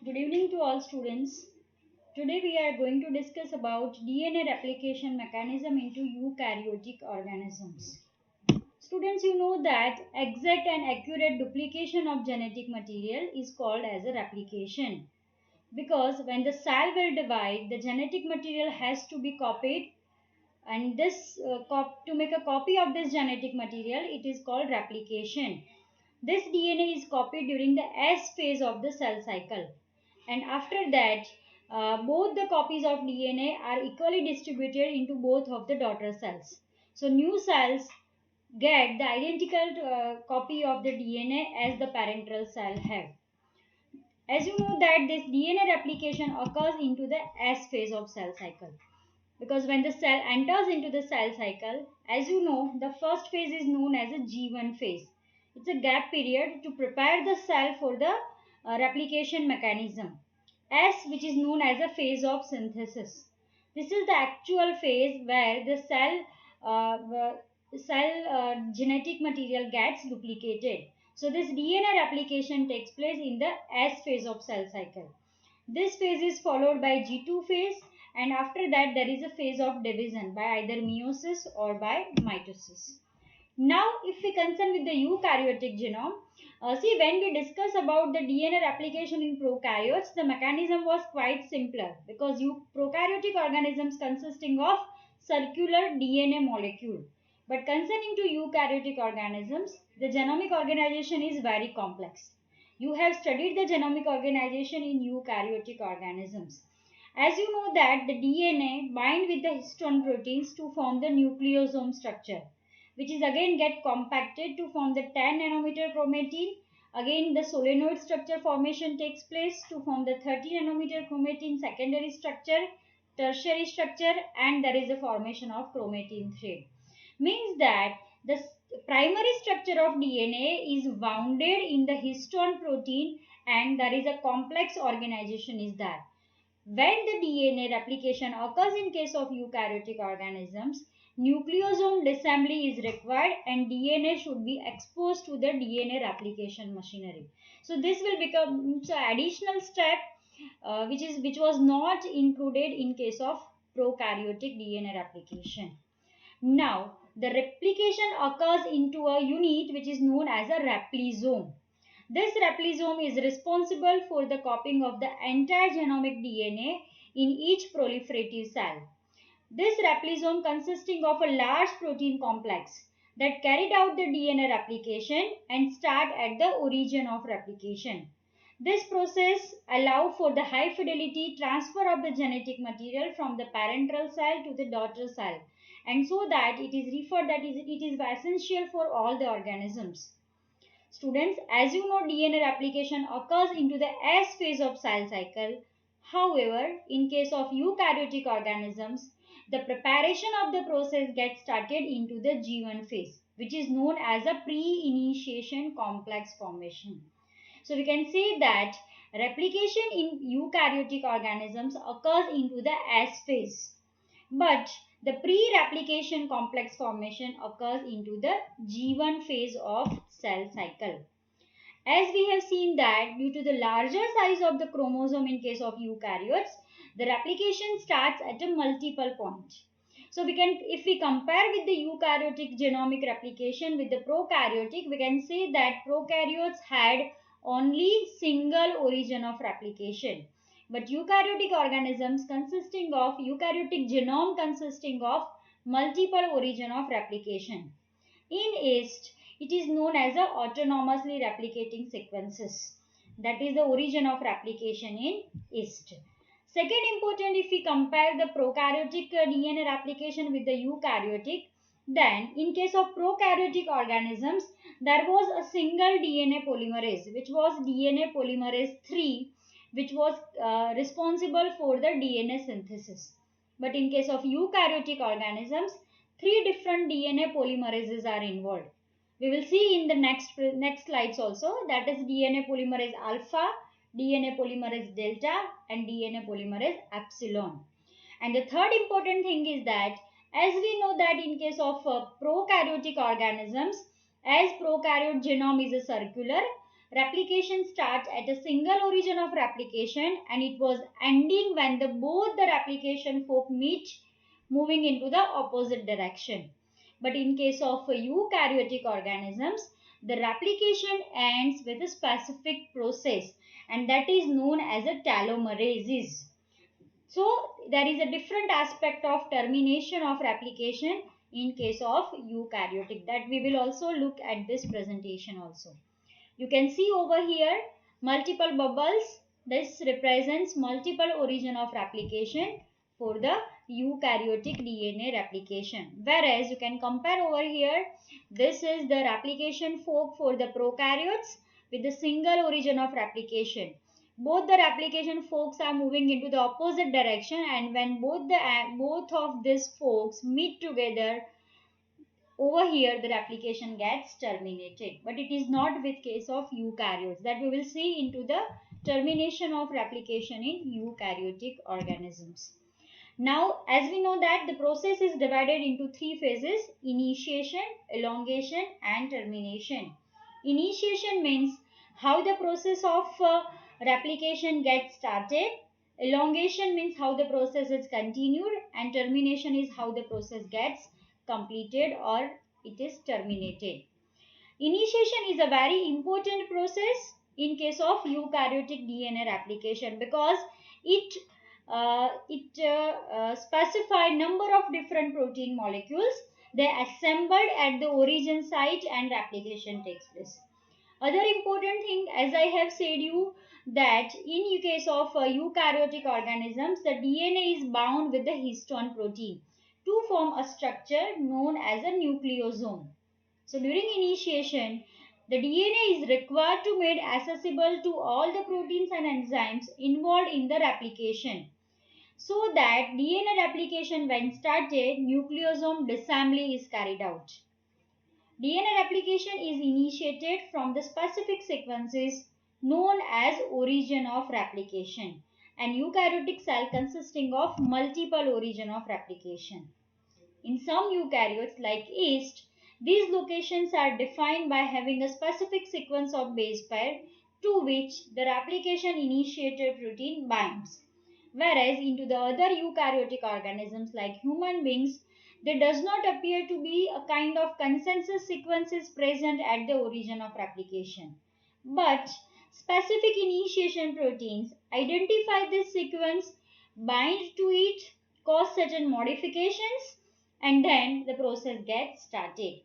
Good evening to all students. Today we are going to discuss about DNA replication mechanism into eukaryotic organisms. Students, you know that exact and accurate duplication of genetic material is called as a replication because when the cell will divide, the genetic material has to be copied, and to make a copy of this genetic material, it is called replication. This DNA is copied during the S phase of the cell cycle, and after that both the copies of DNA are equally distributed into both of the daughter cells. So new cells get the identical copy of the DNA as the parental cell have. As you know that this DNA replication occurs into the S phase of cell cycle, because when the cell enters into the cell cycle, as you know, the first phase is known as a G1 phase. It's a gap period to prepare the cell for the replication mechanism. S, which is known as a phase of synthesis. This is the actual phase where the cell genetic material gets duplicated. So this DNA replication takes place in the S phase of cell cycle. This phase is followed by G2 phase, and after that there is a phase of division by either meiosis or by mitosis. Now if we concern with the eukaryotic genome, see, when we discuss about the DNA replication in prokaryotes, the mechanism was quite simpler because prokaryotic organisms consisting of circular DNA molecule. But concerning to eukaryotic organisms, the genomic organization is very complex. You have studied the genomic organization in eukaryotic organisms. As you know that the DNA bind with the histone proteins to form the nucleosome structure, which is again get compacted to form the 10 nanometer chromatin. Again the solenoid structure formation takes place to form the 30 nanometer chromatin secondary structure, tertiary structure, and there is a formation of chromatin thread. Means that the primary structure of DNA is wounded in the histone protein, and there is a complex organization is there. When the DNA replication occurs in case of eukaryotic organisms, nucleosome disassembly is required and DNA should be exposed to the DNA replication machinery. So this will become an additional step which was not included in case of prokaryotic DNA replication. Now, the replication occurs into a unit which is known as a replisome. This replisome is responsible for the copying of the entire genomic DNA in each proliferative cell. This replisome consisting of a large protein complex that carried out the DNA replication and start at the origin of replication. This process allows for the high fidelity transfer of the genetic material from the parental cell to the daughter cell, and so that it is referred that it is essential for all the organisms. Students, as you know, DNA replication occurs into the S phase of cell cycle. However, in case of eukaryotic organisms, the preparation of the process gets started into the G1 phase, which is known as a pre-initiation complex formation. So we can say that replication in eukaryotic organisms occurs into the S phase, but the pre-replication complex formation occurs into the G1 phase of cell cycle. As we have seen that due to the larger size of the chromosome in case of eukaryotes, the replication starts at a multiple point. So we can, if we compare with the eukaryotic genomic replication with the prokaryotic, we can say that prokaryotes had only single origin of replication. But eukaryotic organisms consisting of eukaryotic genome consisting of multiple origin of replication. In yeast, it is known as a autonomously replicating sequences. That is the origin of replication in yeast. Second important, if we compare the prokaryotic DNA replication with the eukaryotic, then in case of prokaryotic organisms, there was a single DNA polymerase, which was DNA polymerase 3, which was responsible for the DNA synthesis. But in case of eukaryotic organisms, three different DNA polymerases are involved. We will see in the next slides also, that is DNA polymerase alpha, DNA polymerase delta, and DNA polymerase epsilon. And the third important thing is that, as we know that in case of prokaryotic organisms, as prokaryote genome is a circular, replication starts at a single origin of replication and it was ending when both the replication fork meet, moving into the opposite direction. But in case of eukaryotic organisms, the replication ends with a specific process and that is known as a telomerase. So there is a different aspect of termination of replication in case of eukaryotic that we will also look at this presentation also. You can see over here multiple bubbles. This represents multiple origin of replication for the eukaryotic DNA replication. Whereas you can compare over here, this is the replication fork for the prokaryotes with the single origin of replication. Both the replication forks are moving into the opposite direction, and when both of these forks meet together, over here the replication gets terminated. But it is not with case of eukaryotes, that we will see into the termination of replication in eukaryotic organisms. Now, as we know that the process is divided into three phases: initiation, elongation and termination. Initiation means how the process of replication gets started. Elongation means how the process is continued, and termination is how the process gets completed or it is terminated. Initiation is a very important process in case of eukaryotic DNA replication because it specifies number of different protein molecules. They assembled at the origin site and replication takes place. Other important thing, as I have said you, that in case of eukaryotic organisms, the DNA is bound with the histone protein to form a structure known as a nucleosome. So during initiation, the DNA is required to made accessible to all the proteins and enzymes involved in the replication. So that DNA replication when started, nucleosome disassembly is carried out. DNA replication is initiated from the specific sequences known as origin of replication, and eukaryotic cell consisting of multiple origin of replication. In some eukaryotes like yeast, these locations are defined by having a specific sequence of base pair to which the replication initiated protein binds. Whereas into the other eukaryotic organisms like human beings, there does not appear to be a kind of consensus sequences present at the origin of replication. But specific initiation proteins identify this sequence, bind to it, cause certain modifications, and then the process gets started.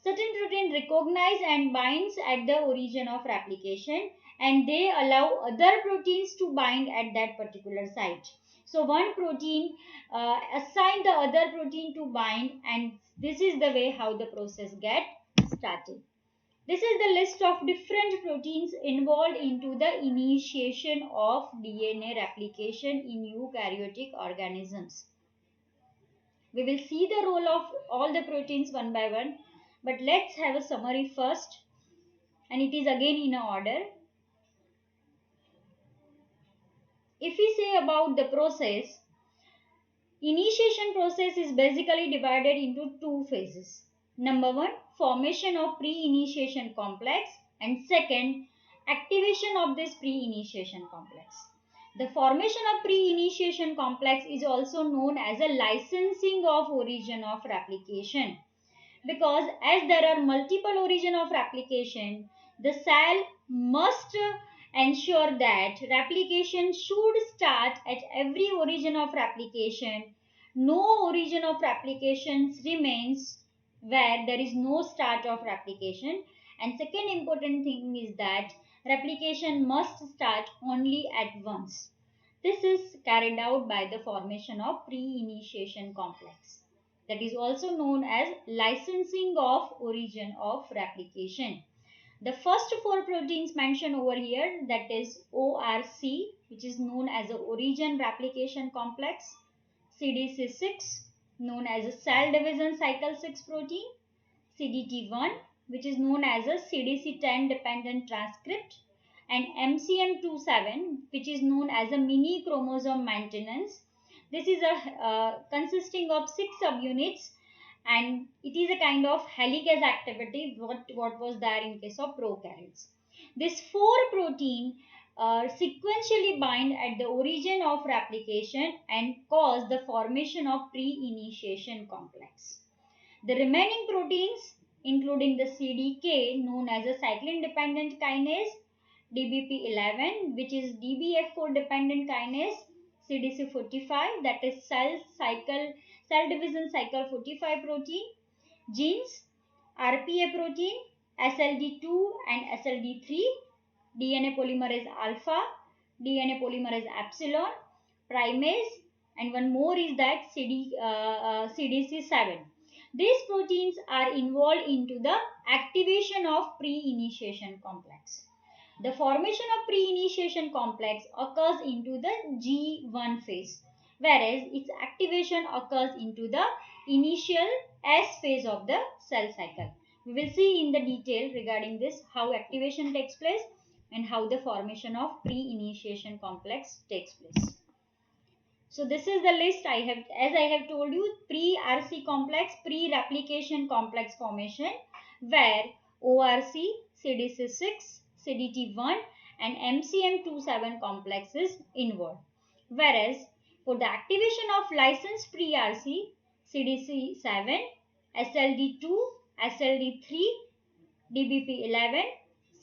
Certain protein recognize and binds at the origin of replication and they allow other proteins to bind at that particular site. So one protein assign the other protein to bind and this is the way how the process gets started. This is the list of different proteins involved into the initiation of DNA replication in eukaryotic organisms. We will see the role of all the proteins one by one, but let's have a summary first, and it is again in a order. If we say about the process, initiation process is basically divided into two phases. Number one, formation of pre-initiation complex, and second, activation of this pre-initiation complex. The formation of pre-initiation complex is also known as a licensing of origin of replication, because as there are multiple origin of replication, the cell must ensure that replication should start at every origin of replication. No origin of replications remains where there is no start of replication. And second important thing is that replication must start only at once. This is carried out by the formation of pre-initiation complex. That is also known as licensing of origin of replication. The first four proteins mentioned over here, that is ORC, which is known as a origin replication complex, CDC6, known as a cell division cycle 6 protein, CDT1, which is known as a CDC10 dependent transcript, and MCM27, which is known as a mini chromosome maintenance. This is a consisting of 6 subunits and it is a kind of helicase activity what was there in case of prokaryotes. These four proteins sequentially bind at the origin of replication and cause the formation of pre-initiation complex. The remaining proteins, including the CDK, known as a cyclin dependent kinase, DBP11, which is DBF4 dependent kinase, CDC45, that is cell division cycle 45 protein, genes, RPA protein, SLD2 and SLD3, DNA polymerase alpha, DNA polymerase epsilon, primase, and one more is that CDC7. These proteins are involved into the activation of pre-initiation complex. The formation of pre-initiation complex occurs into the G1 phase, whereas its activation occurs into the initial S phase of the cell cycle. We will see in the detail regarding this how activation takes place and how the formation of pre-initiation complex takes place. So this is the list as I have told you, pre-RC complex, pre-replication complex formation, where ORC, CDC6, CDT1 and MCM27 complex is involved. Whereas for the activation of licensed pre-RC, CDC7, SLD2, SLD3, DBP11,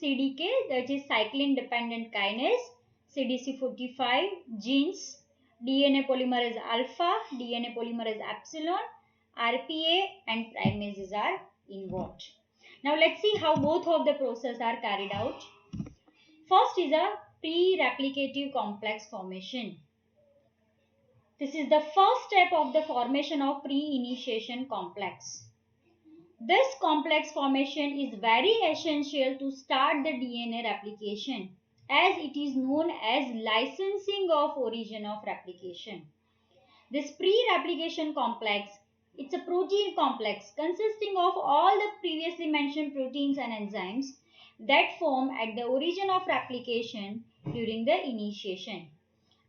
CDK, that is cyclin dependent kinase, CDC45, genes, DNA polymerase alpha, DNA polymerase epsilon, RPA and primases are involved. Now let's see how both of the processes are carried out. First is a pre-replicative complex formation. This is the first step of the formation of pre-initiation complex. This complex formation is very essential to start the DNA replication, as it is known as licensing of origin of replication. This pre-replication complex, it's a protein complex consisting of all the previously mentioned proteins and enzymes that form at the origin of replication during the initiation.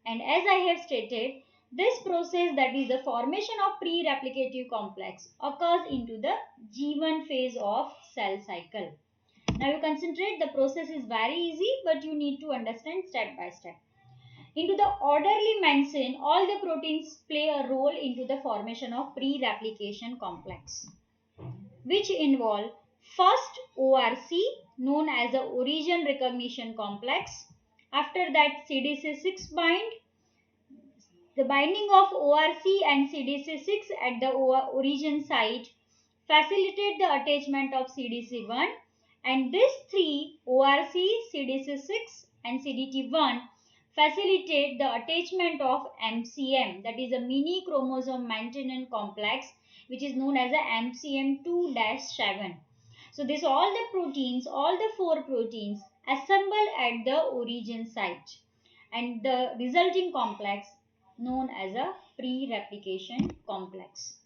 And as I have stated, this process, that is the formation of pre-replicative complex, occurs into the G1 phase of cell cycle. Now you concentrate, the process is very easy, but you need to understand step by step. Into the orderly mention, all the proteins play a role into the formation of pre-replication complex, which involve first ORC, known as the origin recognition complex. After that CDC6 bind. The binding of ORC and CDC6 at the origin site facilitate the attachment of CDC1, and these three, ORC, CDC6 and CDT1, facilitate the attachment of MCM, that is a mini chromosome maintenance complex, which is known as a MCM2-7. So this all the proteins, all the four proteins assemble at the origin site, and the resulting complex known as a pre-replication complex.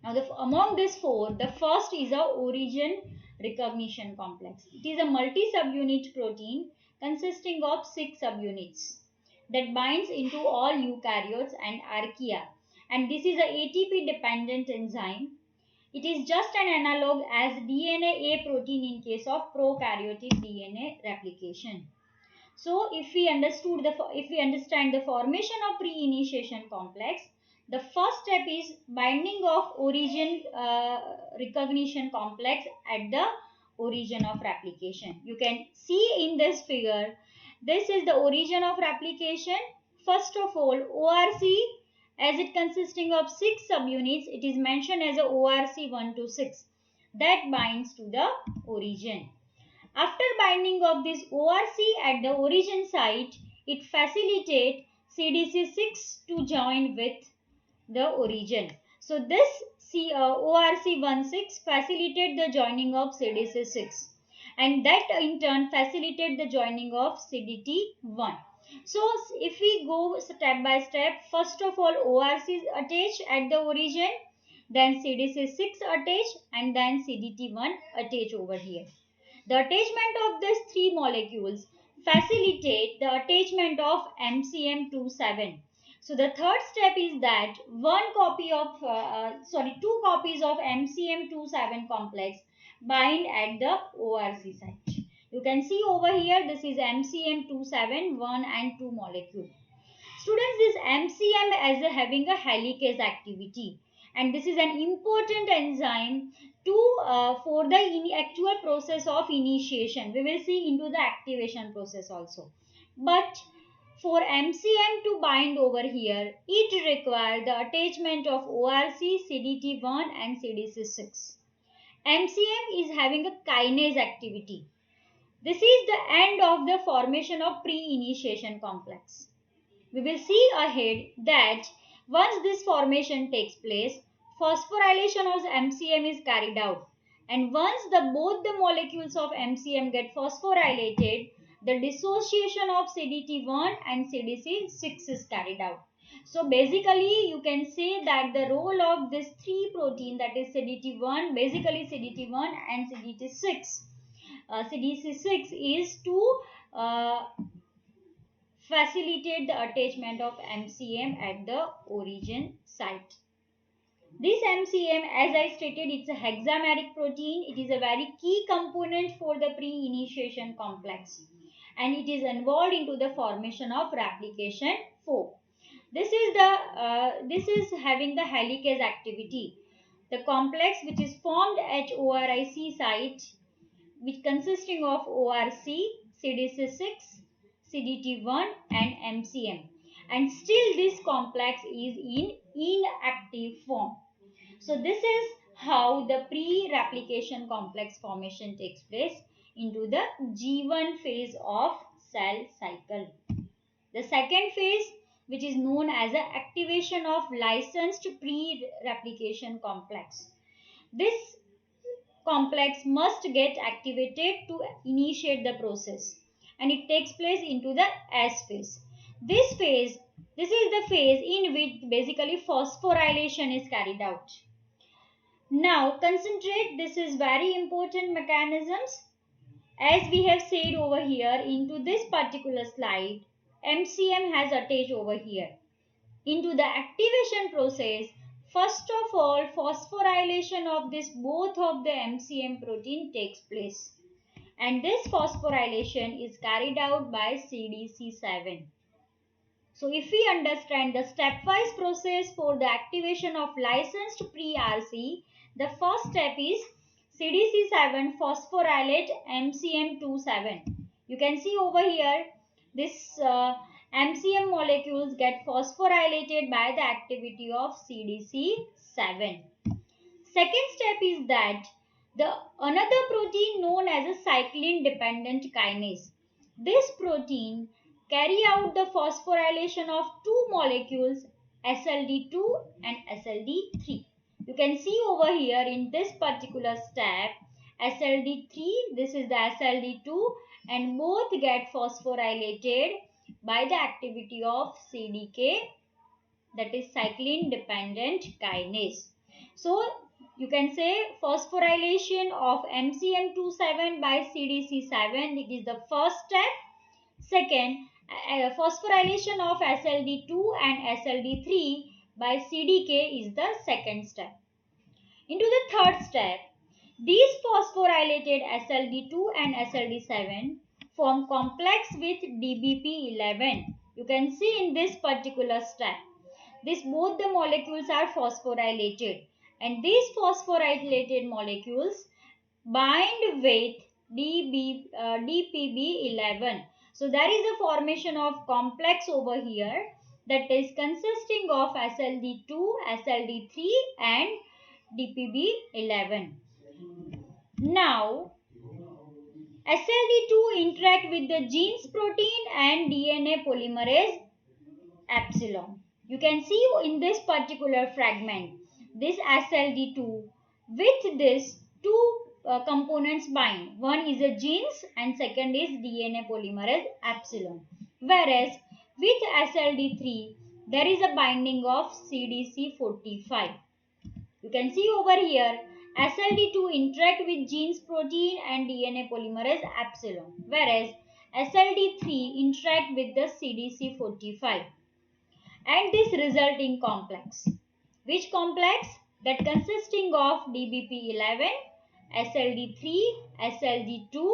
Now among these four, the first is a origin recognition complex. It is a multi-subunit protein consisting of 6 subunits that binds into all eukaryotes and archaea, and this is a ATP dependent enzyme. It is just an analog as DNA A protein in case of prokaryotic DNA replication. So if we understand the formation of pre-initiation complex, the first step is binding of origin recognition complex at the origin of replication. You can see in this figure, this is the origin of replication. First of all, ORC, as it consisting of 6 subunits, it is mentioned as a ORC 1 to 6 that binds to the origin. After binding of this ORC at the origin site, it facilitates CDC6 to join with the origin. So this ORC16 facilitate the joining of CDC6, and that in turn facilitate the joining of CDT1. So if we go step by step, first of all ORC is attached at the origin, then CDC6 attached, and then CDT1 attached over here. The attachment of these 3 molecules facilitate the attachment of MCM27. So the third step is that 2 copies of MCM27 complex bind at the ORC site. You can see over here, this is MCM27, 1 and 2 molecule. Students, this MCM is having a helicase activity, and this is an important enzyme for the actual process of initiation. We will see into the activation process also. But for MCM to bind over here, it requires the attachment of ORC, CDT1 and CDC6. MCM is having a kinase activity. This is the end of the formation of pre-initiation complex. We will see ahead that once this formation takes place, phosphorylation of MCM is carried out. And once both the molecules of MCM get phosphorylated, the dissociation of CDT1 and CDC6 is carried out. So basically you can say that the role of this three protein, that is CDT1, basically CDT1 and CDC6 is to facilitate the attachment of MCM at the origin site. This MCM, as I stated, it's a hexameric protein. It is a very key component for the pre-initiation complex, and it is involved into the formation of replication fork. This is having the helicase activity. The complex which is formed at ORIC site, which consisting of ORC, CDC6, CDT1 and MCM, and still this complex is in inactive form. So this is how the pre-replication complex formation takes place into the G1 phase of cell cycle. The second phase, which is known as the activation of licensed pre-replication complex. This complex must get activated to initiate the process, and it takes place into the S phase. This is the phase in which basically phosphorylation is carried out. Now concentrate, this is very important mechanisms. As we have said over here, into this particular slide, MCM has attached over here. Into the activation process, first of all, phosphorylation of both of the MCM protein takes place. And this phosphorylation is carried out by CDC7. So if we understand the stepwise process for the activation of licensed pre-RC, the first step is CDC7 phosphorylate MCM27. You can see over here, this MCM molecules get phosphorylated by the activity of CDC7. Second step is that another protein known as a cyclin dependent kinase. This protein carry out the phosphorylation of two molecules, SLD2 and SLD3. You can see over here in this particular step, SLD3, this is the SLD2, and both get phosphorylated by the activity of CDK, that is cyclin dependent kinase. So you can say phosphorylation of MCM27 by CDC7, it is the first step. Second, phosphorylation of SLD2 and SLD3 by CDK is the second step. Into the third step, these phosphorylated SLD2 and SLD7 form complex with DBP11. You can see in this particular step, both the molecules are phosphorylated, and these phosphorylated molecules bind with DPB11. So there is a formation of complex over here that is consisting of SLD2, SLD3 and DPB11. Now SLD2 interact with the genes protein and DNA polymerase epsilon. You can see in this particular fragment, this SLD2 with this two components bind. One is a genes and second is DNA polymerase epsilon. Whereas with SLD3, there is a binding of CDC45. You can see over here, SLD2 interact with genes protein and DNA polymerase epsilon, whereas SLD3 interact with the CDC45. And this resulting complex. Which complex? That consisting of DBP11, SLD3, SLD2,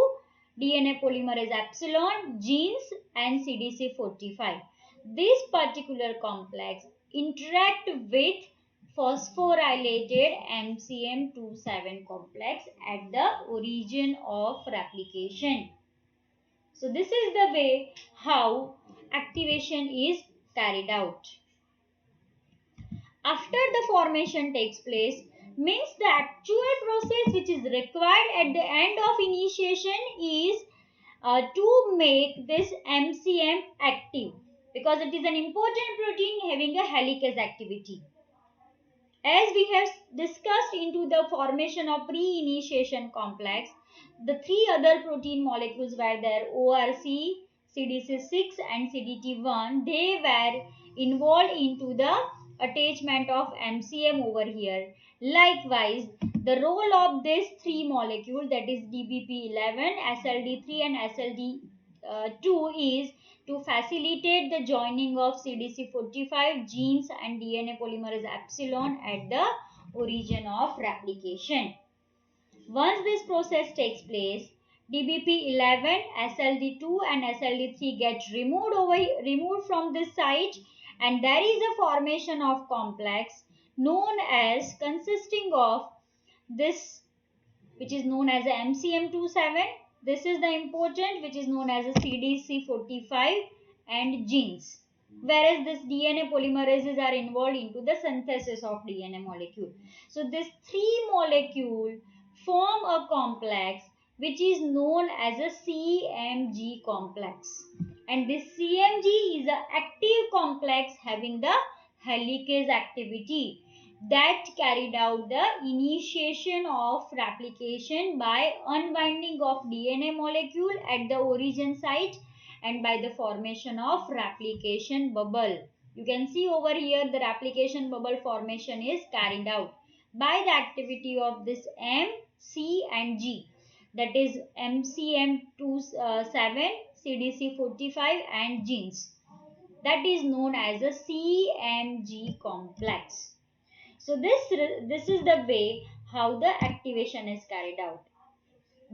DNA polymerase epsilon, genes and CDC45. This particular complex interact with phosphorylated MCM27 complex at the origin of replication. So this is the way how activation is carried out. After the formation takes place, means the actual process which is required at the end of initiation is to make this MCM active, because it is an important protein having a helicase activity. As we have discussed into the formation of pre-initiation complex, the three other protein molecules were there, ORC, CDC6 and CDT1. They were involved into the attachment of MCM over here. Likewise, the role of these three molecules, that is DBP11, SLD3 and SLD2, is to facilitate the joining of CDC45 genes and DNA polymerase epsilon at the origin of replication. Once this process takes place, DBP11, SLD2 and SLD3 get removed from this site, and there is a formation of complex known as, consisting of this, which is known as a MCM27. This is the important, which is known as a CDC45 and genes. Whereas this DNA polymerases are involved into the synthesis of DNA molecule. So these three molecules form a complex which is known as a CMG complex. And this CMG is an active complex having the helicase activity that carried out the initiation of replication by unwinding of DNA molecule at the origin site and by the formation of replication bubble. You can see over here the replication bubble formation is carried out by the activity of this M, C and G, that is MCM27, CDC45 and genes. That is known as a CMG complex. So this is the way how the activation is carried out.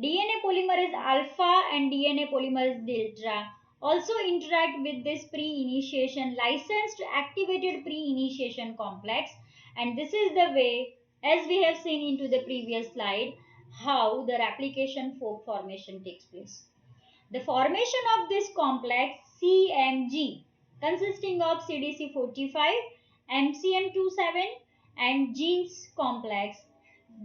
DNA polymerase alpha and DNA polymerase delta also interact with this pre-initiation licensed activated pre-initiation complex, and this is the way, as we have seen into the previous slide, how the replication fork formation takes place. The formation of this complex CMG, consisting of CDC45, MCM27 and genes complex,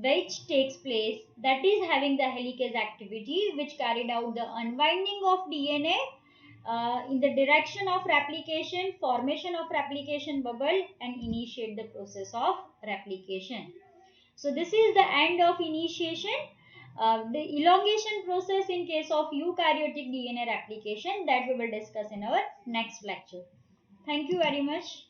which takes place, that is having the helicase activity, which carried out the unwinding of DNA in the direction of replication, formation of replication bubble and initiate the process of replication. So this is the end of initiation. The elongation process in case of eukaryotic DNA replication, that we will discuss in our next lecture. Thank you very much.